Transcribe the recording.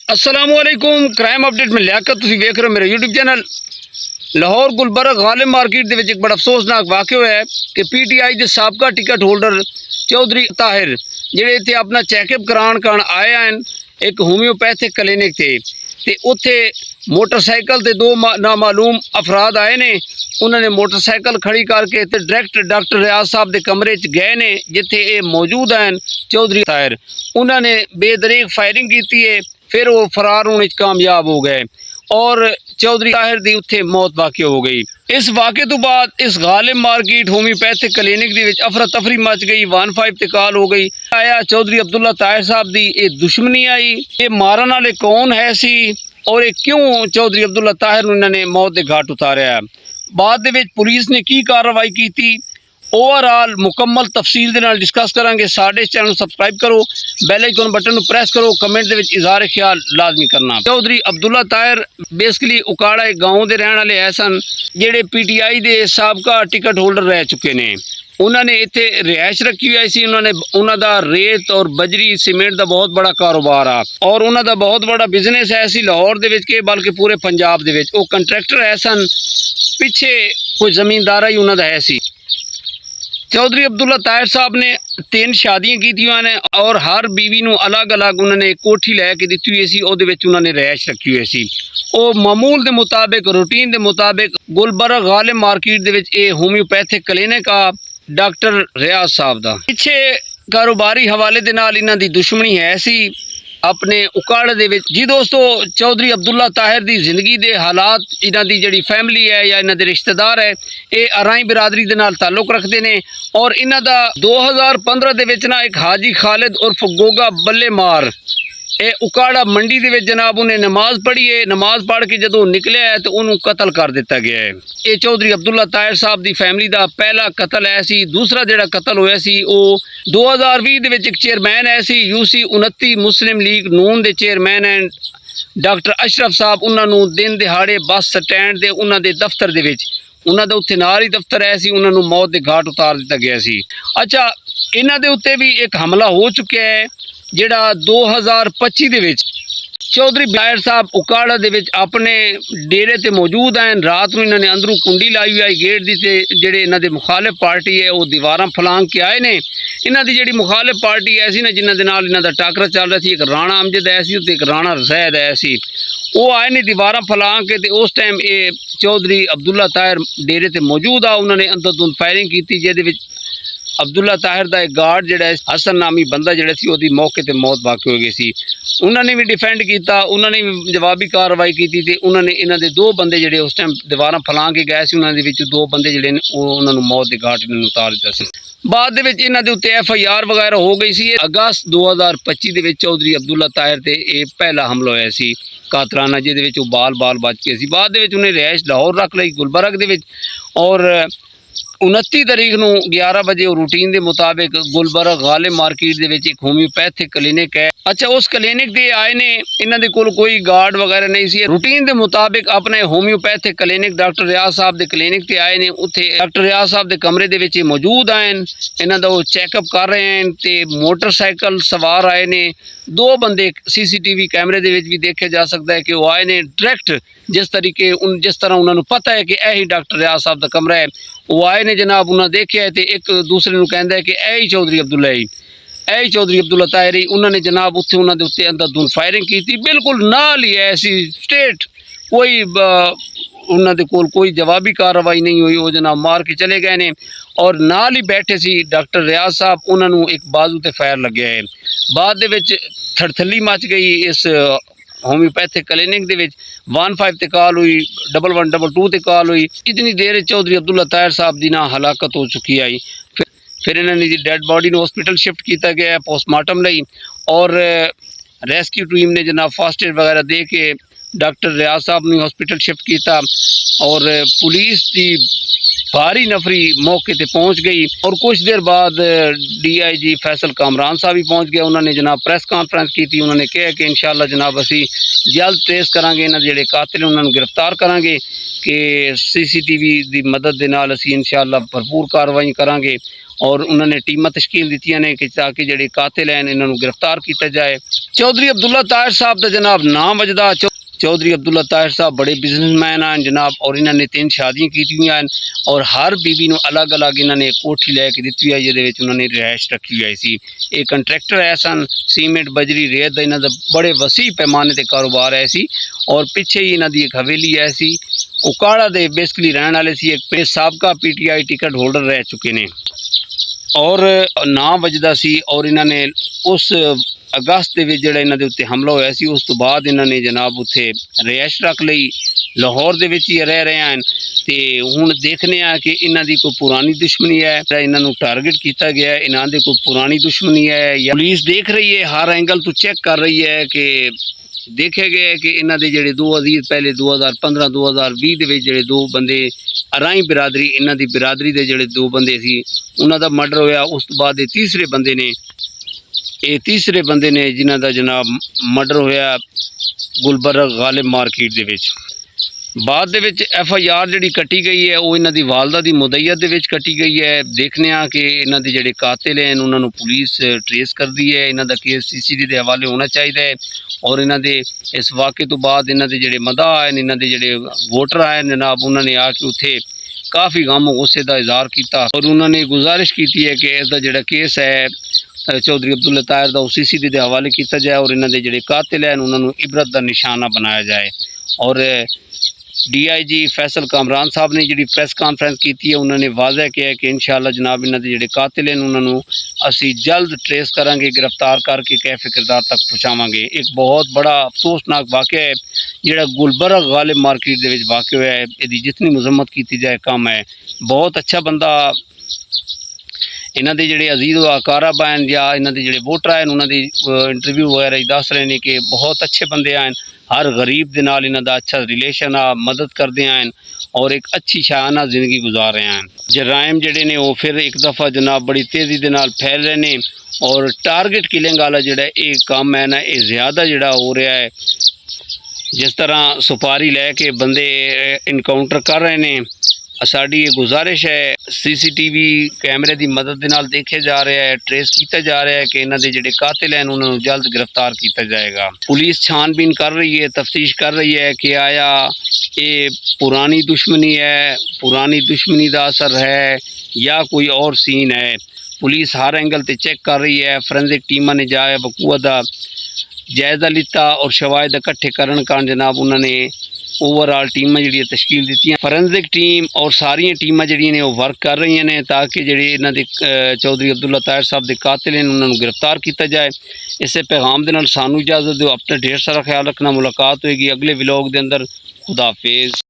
असलामुअलैकुम crime update में लियाकत तुसीं वेख रहे हो मेरा YouTube channel. Lahore Gulberg Ghalib market दे विच एक बड़ा अफसोसनाक वाक़या होया है कि पीटीआई के साबका टिकट होल्डर चौधरी ताहिर जिहड़े इत्थे अपना चैकअप कराण आए हैं एक होम्योपैथिक क्लिनिक ते उत्थे मोटरसाइकिल ते दो नामालूम अफराद आए ने। उन्होंने मोटरसाइकिल खड़ी करके ते डायरैक्ट डॉक्टर रियाज साहब के कमरे च गए ने जिथे ये मौजूद हैं चौधरी ताहिर। उन्होंने बेदरीक फायरिंग की है, फिर वो फरार होने कामयाब हो गए और चौधरी ताहिर की उत्थे मौत वाक़ हो गई। इस वाक़े तो बाद इस गालिब मार्केट होम्योपैथिक क्लिनिक के अफरा तफरी मच गई। 15 ते कॉल हो गई। आया चौधरी अब्दुल्ला ताहिर साहब की ये दुश्मनी आई, ये मारन वाले कौन है सी और ये क्यों चौधरी अब्दुल्ला ताहिर उन्होंने मौत के घाट उतारिया। बाद पुलिस ने की कार्रवाई की, ओवरऑल मुकम्मल तफसील के नाल डिस्कस करांगे। साडे चैनल सबसक्राइब करो, बैल आइकन बटन प्रेस करो, कमेंट दे विच इज़हार ख्याल लाजमी करना। चौधरी अब्दुल्ला ताहिर बेसिकली उकाड़ा गाँव के रहने वाले है सन जिहड़े पीटीआई के साबका टिकट होल्डर रह चुके ने। उन्होंने इत्थे रिहायश रखी हुई सी। उन्होंने रेत और बजरी सीमेंट का बहुत बड़ा कारोबार आ और उन्होंने बहुत बड़ा बिजनेस है सी लाहौर दे विच के बल्कि पूरे पंजाब दे विच। वो कंट्रैक्टर है सन, पिछे कोई जमींदारा ही उन्होंने है सी। चौधरी अब्दुल्ला ताहिर साहब ने 3 शादियां की ने और हर बीवी को अलग अलग उन्होंने कोठी लैके दी हुई सी, उन्होंने रिहायश रखी हुई सी। वो मामूल के मुताबिक रूटीन के मुताबिक गुलबर्ग गालिब मार्केट के होम्योपैथिक क्लिनिक आ डॉक्टर रियाज साहब का पिछे कारोबारी हवाले के नाल इन्हां दी दुश्मनी है सी अपने उकाड़े दे विच। जी दोस्तों, चौधरी अब्दुल्ला ताहिर की जिंदगी के हालात, इन्हां दी जिहड़ी फैमिली है या इन्हां दे रिश्तेदार है ये अराई बिरादरी के नाल ताल्लुक रखते हैं और इन्हां दा 2015 दे विच ना एक हाजी खालिद उर्फ गोगा बल्ले मार ये उकाड़ा मंडी दे विच जनाब उन्हें नमाज पढ़ी है। नमाज पढ़ के जदों निकलिया है तो उन्होंने कतल कर दिता गया है। ये चौधरी अब्दुल्ला ताहिर साहब की फैमिली का पहला कतल है सी। दूसरा जिहड़ा कतल होया सी वो 2020 दे विच एक चेयरमैन है सी UC 29 मुस्लिम लीग नून के चेयरमैन हैं डॉक्टर अशरफ साहब। उन्होंने दिन दिहाड़े बस स्टैंड के उन्होंने दफ्तर दे विच उन्होंने उत्थे नाल ही दफ्तर है सी, उन्होंने मौत के घाट उतार दिता गया सी। अच्छा, इन्हां दे उत्ते भी एक हमला हो चुका है जिहड़ा 2025 दे विच चौधरी ताहिर साहब उकाड़ा दे विच अपने डेरे ते मौजूद हैं। रात में इन्होंने अंदरों कुंडी लाई हुई आई गेट दी ते जिहड़े इन्हां दे मुखालिफ पार्टी है वो दीवारां फलांग के आए ने। इन्हां दी जिहड़ी मुखालिफ पार्टी है सी ना जिन्हां दे नाल इन्हां दा टाकरा चल रहा सी, एक राणा अमजद है सी ते एक राणा रसैद है सी, वो आए ने दीवारां फलांग के ते उस टाइम ये चौधरी अब्दुल्ला ताहिर डेरे ते मौजूद आ। उन्होंने अंधाधुंध फायरिंग की जिहदे विच अब्दुल्ला ताहिर का एक गार्ड जिहड़ा हसन नामी बंदा जिहड़ा सी ओहदी मौके ते मौत वाक़ हो गई सी। उन्होंने भी डिफेंड किया, उन्होंने भी जवाबी कार्रवाई की ते उन्होंने इन्हां दे 2 बंदे जिहड़े उस टाइम दीवारां फलां के गए सी, उन्हां दे विच 2 बंदे जिहड़े ने उन्हां नूं मौत दे घाट इन्हां उतार दिता सी। बाद दे विच इन्हां दे उत्ते FIR वगैरह हो गई सी। अगस्त 2025 दे विच चौधरी अब्दुल्ला ताहिर ते ये पहला हमला होया सी कातराना, जिहदे विच वो बाल बच गए सी। बाद दे विच उन्हें रिहायश लाहौर रख लई गुलबर्ग दे विच और 29 तारीख को 11 बजे रूटीन के मुताबिक गुलबर्ग गालिब मार्केट के एक होम्योपैथिक क्लिनिक है। अच्छा, उस क्लिनिक के आए ने, इन्हों के कोई गार्ड वगैरह नहीं सी। रूटीन के मुताबिक अपने होम्योपैथिक क्लिनिक डॉक्टर रियाज साहब के क्लिनिक से आए ने। उत्थे डॉक्टर रियाज साहब के कमरे के विच मौजूद आए, इन्हों का वो चैकअप कर रहे हैं तो मोटरसाइकिल सवार आए ने 2 बंदे। CCTV कैमरे के भी देखे जा सकता है कि वो आए ने डायरैक्ट जिस तरह उन्होंने पता है कि यही डॉक्टर रियाज साहब का कमरा है। वो आए ने जनाब, उन्हें देखा तो एक दूसरे को कहता है कि यही चौधरी अब्दुल्ला ही, यही चौधरी अब्दुल्ला ताहिर ही। उन्होंने जनाब उत्थे उन्होंने उत्ते अंधाधुंध फायरिंग की बिल्कुल नाल ही ऐसी स्टेट कोई उन्होंने कोई जवाबी कार्रवाई नहीं हुई। वो जनाब मार के चले गए ने और नाल ही बैठे सी डॉक्टर रियाज साहब, उन्होंने एक बाजू ते फायर लगे है। बाद दे विच थड़थली मच गई इस होम्योपैथिक क्लिनिक के 15 ते कॉल हुई, 1122 ते कॉल हुई। इतनी देर चौधरी अब्दुल्ला ताहिर साहब की ना हलाकत हो चुकी आई। फिर इन्होंने डेड बॉडी ने हॉस्पिटल शिफ्ट किया गया है पोस्टमार्टम लई और रेस्क्यू टीम ने जनाब फर्स्ट एड वगैरह दे के डॉक्टर रियाज साहब ने हॉस्पिटल शिफ्ट किया और पुलिस की भारी नफरी मौके पर पहुँच गई और कुछ देर बाद DIG फैसल कामरान साहब भी पहुँच गया। उन्होंने जनाब प्रेस कॉन्फ्रेंस की थी। उन्होंने कहा कि इंशाअल्लाह जनाब असी जल्द ट्रेस करांगे, इन्हां जिहड़े कातिल उन्होंने गिरफ्तार करांगे कि CCTV की मदद के नाल असी इंशाअल्लाह भरपूर कार्रवाई करांगे और उन्होंने टीमां तश्कील दित्तियां ने कि ताकि जिहड़े कातिल हैं इन्हां नूं गिरफ्तार किया जाए। चौधरी अब्दुल्ला ताहिर साहब दा जनाब नाम वजदा चौधरी अब्दुल्ला ताहिर साहब बड़े बिजनेसमैन हैं जनाब, और इन्होंने 3 शादियां की हैं और हर बीबी नूं अलग अलग इन्होंने कोठी लैके दी है जिहदे विच उन्होंने रिहाइश रखी हुई सी। एक कंट्रैक्टर है सन, सीमेंट बजरी रेत दा इन्हां दा बड़े वसी पैमाने ते कारोबार है सी, और पिछे ही इन्हां दी एक हवेली है सी। उकाड़ा दे बेसिकली रहने वाले सी, एक साबका PTI टिकट होल्डर रह चुके ने और नाम वजदा सी। और इन्होंने उस अगस्त के जोड़ा इन्हों के उत्ते हमला होया सी, उस तो बाद इन्होंने जनाब उत्थे रिहाइश रख लई, लाहौर दे विच ही रह रहे हैं। तो हुण देखने कि इन्हां दी कोई पुरानी दुश्मनी है, इन्हों टारगेट किया गया है, इन्हां दे कोई पुरानी दुश्मनी है या पुलिस देख रही है, हर एंगल तो चेक कर रही है कि देखे गए है कि इन्हां दे जिहड़े 2 अजीज पहले 2015-2020 दे विच जिहड़े 2 बंदे अराई बिरादरी, इन्हां दी बिरादरी दे जिहड़े 2 बंदे सी उन्हां दा मर्डर होया। उस तो बाद तीसरे बंदे ने जिन्हां दा जनाब मर्डर होया गुलबर्ग गालिब मार्केट दे विच। बाद दे विच FIR जिहड़ी कट्टी गई है वो इन्हां दी वालदा दी मुदैयत दे विच कट्टी गई है। देखने कि इन्हां दे जिहड़े कातिल हैं उन्हां नूं पुलिस ट्रेस करदी है, इन्हां दा केस CCD दे हवाले होना चाहिए है। और इन्हां दे इस वाक़े तो बाद इन्हां दे जिहड़े मदाह हैं, इन्हां दे जिहड़े वोटर आए जनाब, उन्होंने आके उत्थे काफ़ी गम गुस्से का इजहार किया और उन्होंने गुजारिश की है कि इसका जिहड़ा केस है चौधरी अब्दुल्ला ताहिर का CCD के हवाले किया जाए और इन्होंने जिहड़े कातिल हैं उन्होंने इबरत का निशाना बनाया जाए। और DIG फैसल कामरान साहब ने जी प्रेस कॉन्फ्रेंस की है, उन्होंने वाजह किया है कि इंशाअल्लाह जनाब इन्होंने जिहड़े कातिल हैं उन्होंने असी जल्द ट्रेस करांगे, गिरफ्तार करके कैफे किरदार तक पहुँचावांगे। एक बहुत बड़ा अफसोसनाक वाक़या है जिहड़ा गुलबर्ग गालिब मार्केट दे विच वाक़या होया है, इहदी जितनी मजम्मत की जाए कम है। बहुत अच्छा बंदा इन्हां दे जिहड़े अजीज़ व अकारब हैं या इन्हां दे जिहड़े वोटर हैं उन्होंने इंटरव्यू वगैरह दस रहे हैं कि बहुत अच्छे बंदे हैं, हर गरीब दे नाल इन्हां दा अच्छा रिलेशन आ, मदद करते हैं और एक अच्छी शाहाना जिंदगी गुजार रहे हैं। जराइम जिहड़े ने वो फिर एक दफ़ा जनाब बड़ी तेज़ी दे नाल फैल रहे हैं और टारगेट किलिंग वाला जिहड़ा ये काम है ना, ये ज़्यादा जिहड़ा हो रहा है। जिस तरह सुपारी लैके बंदे इनकाउंटर कर रहे हैं, साड़ी ये गुजारिश है CCTV कैमरे की मदद के नाल देखे जा रहा है, ट्रेस किया जा रहा है कि इन्हां दे जिहड़े कातिल हैं उन्होंने जल्द गिरफ्तार किया जाएगा। पुलिस छानबीन कर रही है, तफ्तीश कर रही है कि आया ये पुरानी दुश्मनी है, पुरानी दुश्मनी का असर है या कोई और सीन है। पुलिस हर एंगल से चेक कर रही है, फोरेंसिक टीमां ने जाए बकूआ का जायज़ा लिता और शवायद इकट्ठे करने का जनाब उन्होंने ओवरऑल टीमां जी तश्कील दी। फोरेंसिक टीम और सारिया टीमां जी ने वर्क कर रही ने ताकि जिहड़े इन्हां दे चौधरी अब्दुल्ला ताहिर साहब के कातिल हैं उन्होंने गिरफ्तार किया जाए। इस पैगाम के नाल सानू इजाजत दो, अपना ढेर सारा ख्याल रखना। मुलाकात होएगी अगले व्लॉग के अंदर। खुदा हाफिज़।